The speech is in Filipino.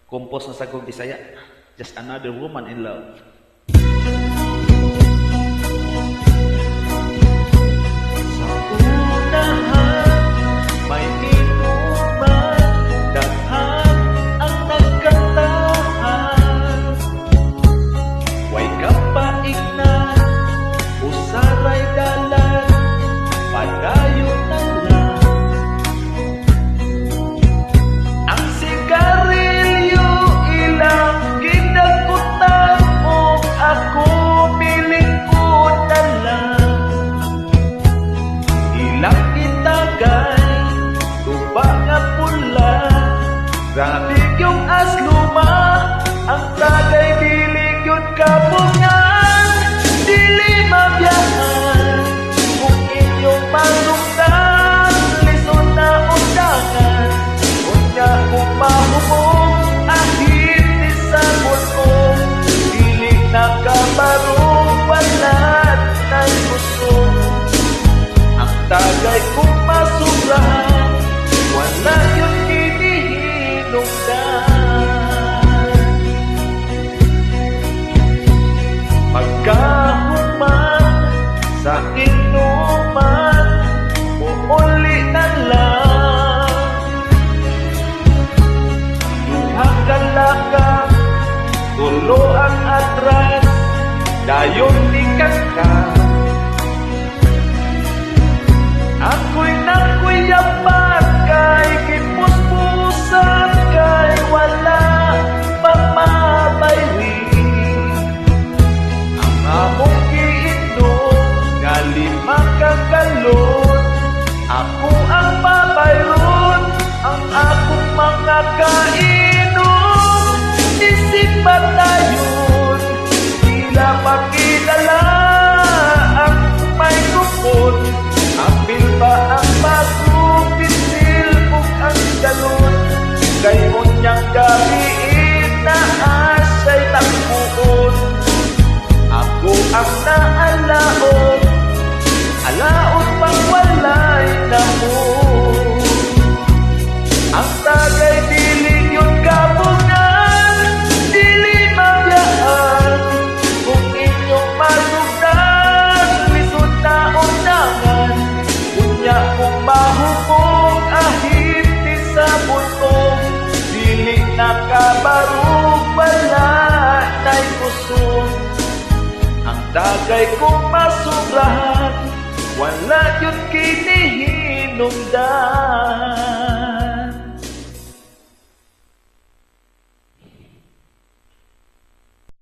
Compose na sa kong Bisaya. Just another woman in love. Sa unahan, may inuman, daghan ang nagkantahan. Way kapaig na, usaray dalan, padayon na lang. Ang sigarilyo ilang ginagutan mo, ako milingkod na lang. Ilang itagay, tuba nga pula, grabe yung asluma, ang tagay dilig yun kabungan, dili mabiyahan, kung inyong malungdan, lison na undangan, unya kung mahumong, ahit ni sa mundo, dili nakabarong, walat na'y gusto. Ang tagay kong masubrahan, wala yun kinihinungdan. Pagkahuman sa inuman, uuli na lang. Duha kalakang, tulo ang atras, dayon likat ka. Ako'y nakuyapan kay kipuspusat kay wala pamabayri. Ang among giinom nga lima kagalon, ako ang pabayron, ang akong mga kainom. Isip ba tayon, tila makilala ang may kupon. Apil pa ang bagong pisil kung ang galon, kay unyang gabiin na asa'y takbuon. Ako ang naalaon, alaon pang walay namon. Ang tagay dilig yung kabungan, dili mabiyaan, kung inyong malugdan, lisod na undangan. Unya kung mahumong, ahit ni sa mundo, dili nakabarong, wala na'y kusog. Ang tagay kong masubrahan, wala yun kinihinungdan.